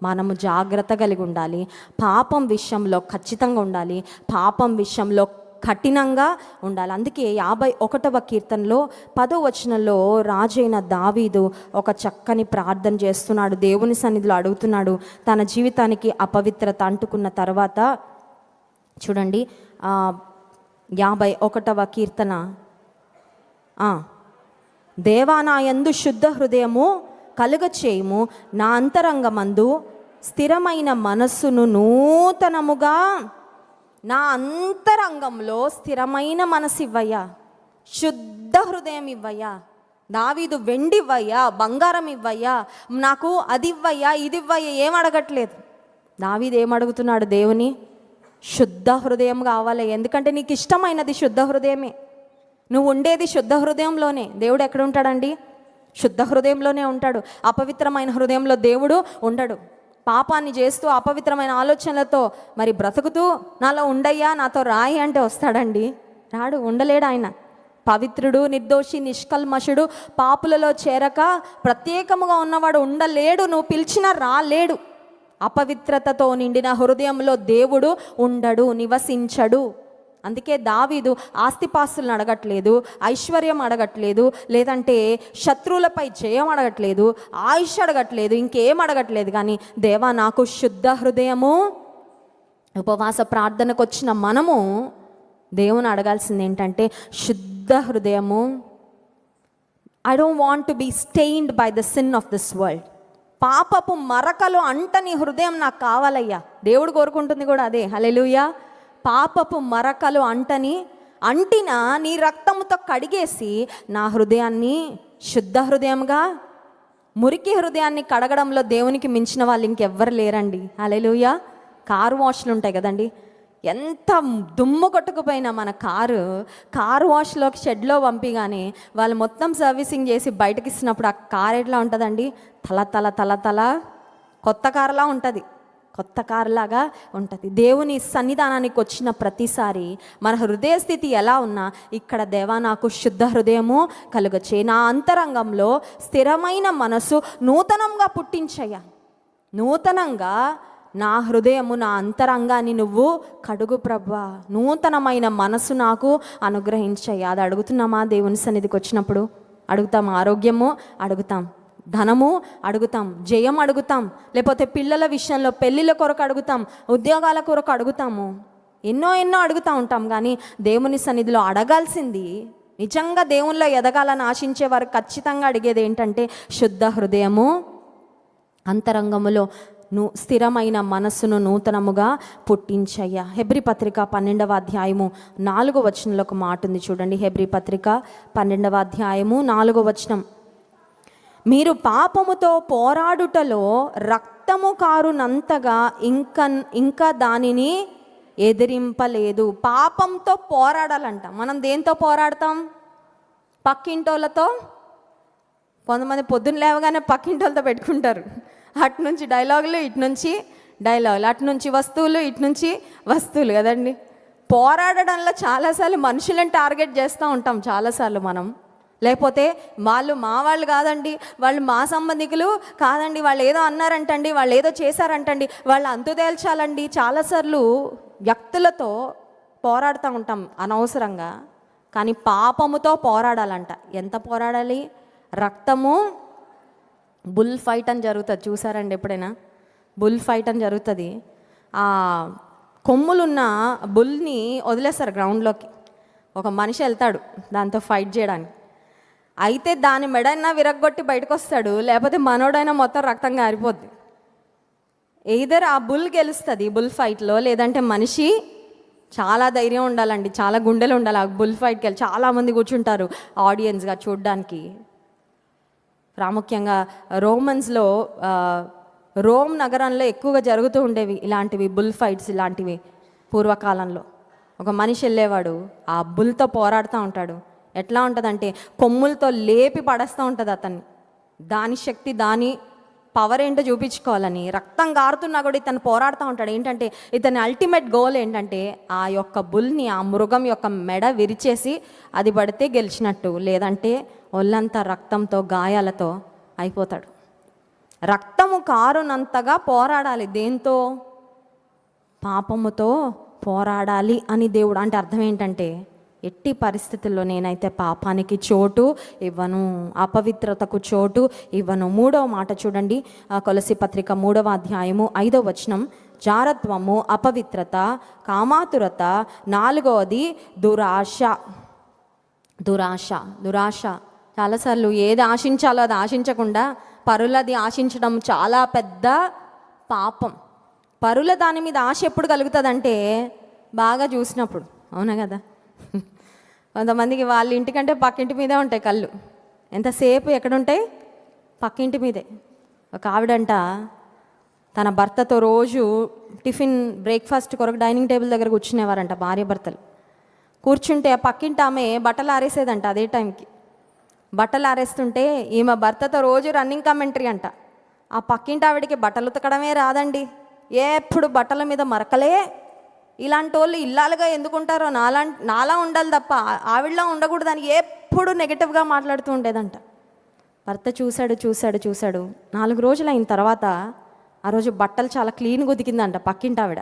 మనము జాగ్రత్త కలిగి ఉండాలి. పాపం విషయంలో ఖచ్చితంగా ఉండాలి. పాపం విషయంలో కఠినంగా ఉండాలి. అందుకే 51వ కీర్తనలో 10వ వచనంలో రాజైన దావీదు ఒక చక్కని ప్రార్థన చేస్తున్నాడు. దేవుని సన్నిధిలో అడుగుతున్నాడు. తన జీవితానికి అపవిత్రత అంటుకున్న తర్వాత చూడండి, 51వ కీర్తన, దేవా నా యందు శుద్ధ హృదయము కలుగచేయుము, నా అంతరంగమందు స్థిరమైన మనస్సును నూతనముగా, నా అంతరంగంలో స్థిరమైన మనసు ఇవ్వయ్యా, శుద్ధ హృదయం ఇవ్వయ్యా. దావీదు వెండి ఇవ్వయ్యా, బంగారం ఇవ్వయ్యా, నాకు అది ఇవ్వయ్యా, ఇది ఇవ్వయ్యా ఏం అడగట్లేదు. దావీదు ఏమడుగుతున్నాడు? దేవుని శుద్ధ హృదయం కావాలి. ఎందుకంటే నీకు ఇష్టమైనది శుద్ధ హృదయమే. నువ్వు ఉండేది శుద్ధ హృదయంలోనే. దేవుడు ఎక్కడ ఉంటాడండి? శుద్ధ హృదయంలోనే ఉంటాడు. అపవిత్రమైన హృదయంలో దేవుడు ఉండడు. పాపాన్ని చేస్తూ అపవిత్రమైన ఆలోచనలతో మరి బ్రతుకుతూ నాలో ఉండయ్యా, నాతో రాయి అంటే వస్తాడండి? రాడు, ఉండలేడు ఆయన. పవిత్రుడు, నిర్దోషి, నిష్కల్మషుడు, పాపులలో చేరక ప్రత్యేకముగా ఉన్నవాడు ఉండలేడు. నువ్వు పిలిచినా రాలేడు. అపవిత్రతతో నిండిన హృదయంలో దేవుడు ఉండడు, నివసించడు. అందుకే దావీదు ఆస్తిపాస్తులను అడగట్లేదు, ఐశ్వర్యం అడగట్లేదు, లేదంటే శత్రువులపై జయం అడగట్లేదు, ఆయుష్ అడగట్లేదు, ఇంకేం అడగట్లేదు. కానీ దేవా నాకు శుద్ధ హృదయము. ఉపవాస ప్రార్థనకు వచ్చిన మనము దేవుని అడగాల్సింది ఏంటంటే శుద్ధ హృదయము. I don't want to be stained by the sin of this world. పాపపు మరకలు అంటని హృదయం నాకు కావాలయ్యా. దేవుడు కోరుకుంటుంది కూడా అదే. హల్లెలూయా. పాపపు మరకలు అంటిన నీ రక్తముతో కడిగేసి నా హృదయాన్ని శుద్ధ హృదయంగా, మురికి హృదయాన్ని కడగడంలో దేవునికి మించిన వాళ్ళు ఇంకెవ్వరు లేరండి. హల్లెలూయా. కారు వాష్లు ఉంటాయి కదండి, ఎంత దుమ్ము కొట్టుకుపోయినా మన కారు వాష్లోకి షెడ్లో పంపిగానే వాళ్ళు మొత్తం సర్వీసింగ్ చేసి బయటకి ఇస్తున్నప్పుడు ఆ కారు ఎట్లా ఉంటుందండి? తల కొత్త కారులా ఉంటుంది, కొత్త కారులాగా ఉంటుంది. దేవుని సన్నిధానానికి వచ్చిన ప్రతిసారి మన హృదయ స్థితి ఎలా ఉన్నా, ఇక్కడ దేవా నాకు శుద్ధ హృదయము కలుగచే, నా అంతరంగంలో స్థిరమైన మనసు నూతనంగా పుట్టించయ్యా. నూతనంగా నా హృదయము, నా అంతరంగాన్ని నువ్వు కడుగు ప్రభువా. నూతనమైన మనసు నాకు అనుగ్రహించయ్యా. అది అడుగుతున్నామా? దేవుని సన్నిధికి వచ్చినప్పుడు అడుగుతాం. ఆరోగ్యము అడుగుతాం, ధనము అడుగుతాం, జయం అడుగుతాం, లేకపోతే పిల్లల విషయంలో పెళ్ళిళ్ళ కొరకు అడుగుతాం, ఉద్యోగాల కొరకు అడుగుతాము, ఎన్నో అడుగుతూ ఉంటాం. కానీ దేవుని సన్నిధిలో అడగాల్సింది, నిజంగా దేవునిలో ఎదగాలని ఆశించే వారు ఖచ్చితంగా అడిగేది ఏంటంటే శుద్ధ హృదయము, అంతరంగములో స్థిరమైన మనస్సును నూతనముగా పుట్టించయ్యా. హెబ్రీ పత్రిక 12వ అధ్యాయము 4వ వచనంలో ఒక మాట ఉంది చూడండి. హెబ్రీ పత్రిక 12వ అధ్యాయము 4వ వచనం. మీరు పాపముతో పోరాడుటలో రక్తము కారునంతగా ఇంకా దానిని ఎదిరింపలేదు. పాపంతో పోరాడాలంట. మనం దేంతో పోరాడతాం? పక్కింటోళ్ళతో. కొంతమంది పొద్దున్న లేవగానే పక్కింటోళ్ళతో పెట్టుకుంటారు. అటు నుంచి డైలాగులు, ఇటు నుంచి డైలాగులు, అటు నుంచి వస్తువులు, ఇటు నుంచి వస్తువులు కదండి. పోరాడడంలో చాలాసార్లు మనుషులను టార్గెట్ చేస్తూ ఉంటాం చాలాసార్లు మనం. లేకపోతే వాళ్ళు మా వాళ్ళు కాదండి, వాళ్ళు మా సంబంధికులు కాదండి, వాళ్ళు ఏదో అన్నారంటండి, వాళ్ళు ఏదో చేశారంటండి, వాళ్ళు అంతు తేల్చాలండి. చాలాసార్లు వ్యక్తులతో పోరాడుతూ ఉంటాం అనవసరంగా. కానీ పాపముతో పోరాడాలంట. ఎంత పోరాడాలి? రక్తము. బుల్ ఫైట్ అని జరుగుతుంది, చూసారండి ఎప్పుడైనా? బుల్ ఫైట్ అని జరుగుతుంది. ఆ కొమ్ములున్న బుల్ని వదిలేస్తారు గ్రౌండ్లోకి. ఒక మనిషి వెళ్తాడు దాంతో ఫైట్ చేయడానికి. అయితే దాని మెడైనా విరగ్గొట్టి బయటకు వస్తాడు, లేకపోతే మనోడైనా మొత్తం రక్తం గారిపోద్ది. ఎయిదర్ ఆ బుల్ గెలుస్తుంది బుల్ ఫైట్లో, లేదంటే మనిషి చాలా ధైర్యం ఉండాలండి, చాలా గుండెలు ఉండాలి. ఆ బుల్ ఫైట్కి వెళ్ళి చాలామంది కూర్చుంటారు ఆడియన్స్గా చూడడానికి. ప్రాముఖ్యంగా రోమన్స్లో, రోమ్ నగరంలో ఎక్కువగా జరుగుతూ ఉండేవి ఇలాంటివి, బుల్ ఫైట్స్ ఇలాంటివి. పూర్వకాలంలో ఒక మనిషి వెళ్ళేవాడు, ఆ బుల్తో పోరాడుతూ ఉంటాడు. ఎట్లా ఉంటుందంటే కొమ్ములతో లేపి పడేస్తూ ఉంటుంది అతన్ని. దాని శక్తి, దాని పవర్ ఏంటో చూపించుకోవాలని రక్తం గారుతున్నా కూడా ఇతను పోరాడుతూ ఉంటాడు. ఏంటంటే ఇతని అల్టిమేట్ గోల్ ఏంటంటే ఆ యొక్క బుల్ని, ఆ మృగం యొక్క మెడ విరిచేసి అది పడితే గెలిచినట్టు, లేదంటే ఒళ్ళంతా రక్తంతో గాయాలతో అయిపోతాడు. రక్తము కారునంతగా పోరాడాలి. దేంతో? పాపముతో పోరాడాలి అని దేవుడు అంటే అర్థం ఏంటంటే ఎట్టి పరిస్థితుల్లో నేనైతే పాపానికి చోటు ఇవ్వను, అపవిత్రతకు చోటు ఇవ్వను. 3వ మాట చూడండి, కొలసి పత్రిక 3వ అధ్యాయము 5వ వచనం. జారత్వము, అపవిత్రత, కామాతురత, 4వది దురాశ. దురాశ చాలాసార్లు ఏది ఆశించాలో అది ఆశించకుండా పరులది ఆశించడం చాలా పెద్ద పాపం. పరుల దాని మీద ఆశ ఎప్పుడు కలుగుతుందంటే బాగా చూసినప్పుడు. అవునా కదా? కొంతమందికి వాళ్ళ ఇంటికంటే పక్కింటి మీదే ఉంటాయి కళ్ళు. ఎంతసేపు ఎక్కడుంటాయి? పక్కింటి మీదే. ఒక ఆవిడంట తన భర్తతో రోజు టిఫిన్ బ్రేక్ఫాస్ట్ కొరకు డైనింగ్ టేబుల్ దగ్గర కూర్చునేవారంట భార్య భర్తలు. కూర్చుంటే ఆ పక్కింటి ఆమె బట్టలు ఆరేసేదంట. అదే టైంకి బట్టలు ఆరేస్తుంటే ఈమె భర్తతో రోజు రన్నింగ్ కామెంటరీ అంట. ఆ పక్కింటి ఆవిడికి బట్టలు ఉతకడమే రాదండి, ఎప్పుడు బట్టల మీద మరకలే. ఇలాంటి వాళ్ళు ఇల్లాలుగా ఎందుకుంటారో నాలా ఉండాలి తప్ప ఆవిడలా ఉండకూడదని ఎప్పుడు నెగిటివ్గా మాట్లాడుతూ ఉండేదంట. భర్త చూశాడు. 4 రోజులు అయిన తర్వాత ఆ రోజు బట్టలు చాలా క్లీన్గా ఉతికిందంట పక్కింటి ఆవిడ.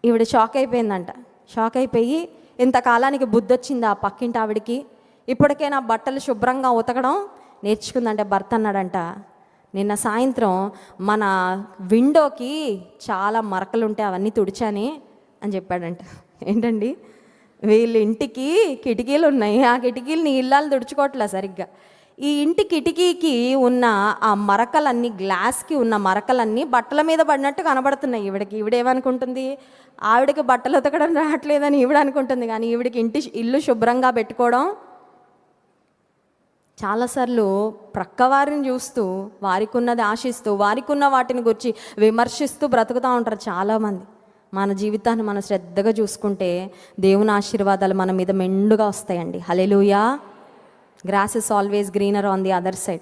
ఈవిడ షాక్ అయిపోయిందంట. షాక్ అయిపోయి ఇంతకాలానికి బుద్ధి వచ్చింది ఆ పక్కింటి ఆవిడికి, ఇప్పటికైనా బట్టలు శుభ్రంగా ఉతకడం నేర్చుకుందంటే. భర్త అన్నాడంట, నిన్న సాయంత్రం మన విండోకి చాలా మరకలు ఉంటే అవన్నీ తుడిచాని అని చెప్పాడంట. ఏంటండి, వీళ్ళ ఇంటికి కిటికీలు ఉన్నాయి, ఆ కిటికీలు నీ ఇల్లాలు తుడుచుకోవట్లే సరిగ్గా. ఈ ఇంటి కిటికీకి ఉన్న ఆ మరకలన్నీ, గ్లాస్కి ఉన్న మరకలన్నీ బట్టల మీద పడినట్టు కనబడుతున్నాయి ఈవిడకి. ఈవిడేమనుకుంటుంది, ఆవిడకి బట్టలు ఉతకడం రావట్లేదని ఈవిడ అనుకుంటుంది, కానీ ఈవిడికి ఇల్లు శుభ్రంగా పెట్టుకోవడం. చాలాసార్లు ప్రక్కవారిని చూస్తూ, వారికి ఉన్నది ఆశిస్తూ, వారికి ఉన్న వాటిని గురించి విమర్శిస్తూ బ్రతుకుతూ ఉంటారు చాలామంది. మన జీవితాన్ని మనం శ్రద్ధగా చూసుకుంటే దేవుని ఆశీర్వాదాలు మన మీద మెండుగా వస్తాయండి. Hallelujah. Grass is always greener on the other side.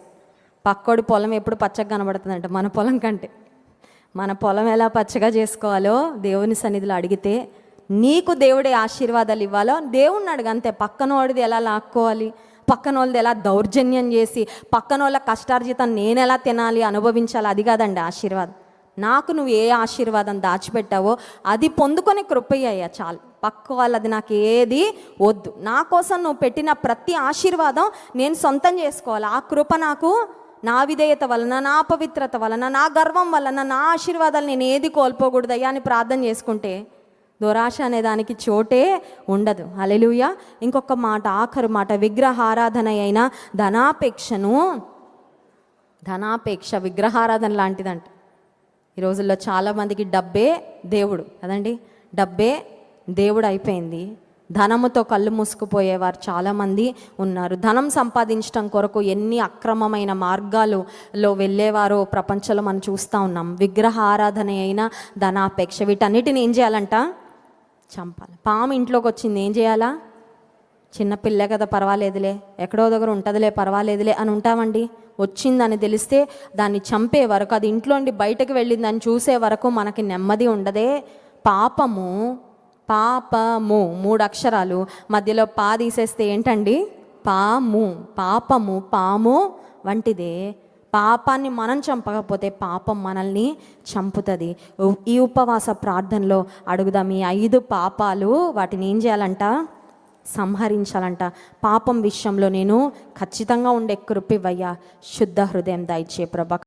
పక్కోడి పొలం ఎప్పుడు పచ్చగా కనబడుతుందంట మన పొలం కంటే. మన పొలం ఎలా పచ్చగా చేసుకోవాలో దేవుని సన్నిధిలో అడిగితే, నీకు దేవుడే ఆశీర్వాదాలు ఇవ్వాలో దేవుణ్ణి అడగంతే. పక్కనోడిది ఎలా లాక్కోవాలి, పక్కన వాళ్ళది ఎలా దౌర్జన్యం చేసి, పక్కన వాళ్ళ కష్టార్జితం నేను ఎలా తినాలి, అనుభవించాలి, అది కాదండి ఆశీర్వాదం. నాకు నువ్వు ఏ ఆశీర్వాదం దాచిపెట్టావో అది పొందుకొని కృపయ్యా చాలు. పక్క వాళ్ళది నాకు ఏది వద్దు. నా కోసం నువ్వు పెట్టిన ప్రతి ఆశీర్వాదం నేను సొంతం చేసుకోవాలి. ఆ కృప నాకు నా విధేయత వలన, నా పవిత్రత వలన, నా గర్వం వలన, నా ఆశీర్వాదాలు నేను ఏది కోల్పోకూడదయ్యా అని ప్రార్థన చేసుకుంటే దురాశ అనే దానికి చోటే ఉండదు. హల్లెలూయా. ఇంకొక మాట, ఆఖరు మాట, విగ్రహారాధన అయిన ధనాపేక్ష విగ్రహారాధన లాంటిదంట. ఈ రోజుల్లో చాలామందికి డబ్బే దేవుడు కదండి. డబ్బే దేవుడు అయిపోయింది. ధనముతో కళ్ళు మూసుకుపోయేవారు చాలామంది ఉన్నారు. ధనం సంపాదించడం కొరకు ఎన్ని అక్రమమైన మార్గాలలో వెళ్ళేవారో ప్రపంచంలో మనం చూస్తూ ఉన్నాం. విగ్రహ ఆరాధన అయినా ధనాపేక్ష, వీటన్నిటిని ఏం చేయాలంట? చంపాలి. పాము ఇంట్లోకి వచ్చింది, ఏం చేయాలా? చిన్నపిల్లే కదా, పర్వాలేదులే, ఎక్కడో దగ్గర ఉంటుందిలే, పర్వాలేదులే అని ఉంటామండి. వచ్చిందని తెలిస్తే దాన్ని చంపే వరకు, అది ఇంట్లోండి బయటకు వెళ్ళిందని చూసే వరకు మనకి నెమ్మది ఉండదే. పాపము 3 అక్షరాలు మధ్యలో పా తీసేస్తే ఏంటండి? పాము. పాపము పాము వంటిదే. పాపాన్ని మనం చంపకపోతే పాపం మనల్ని చంపుతుంది. ఈ ఉపవాస ప్రార్థనలో అడుగుదాం, ఈ 5 పాపాలు వాటిని ఏం చేయాలంట? సంహరించాలంట. పాపం విషయంలో నేను ఖచ్చితంగా ఉండే కృప ఇవ్వయ్యా, శుద్ధ హృదయం దయచే ప్రభా.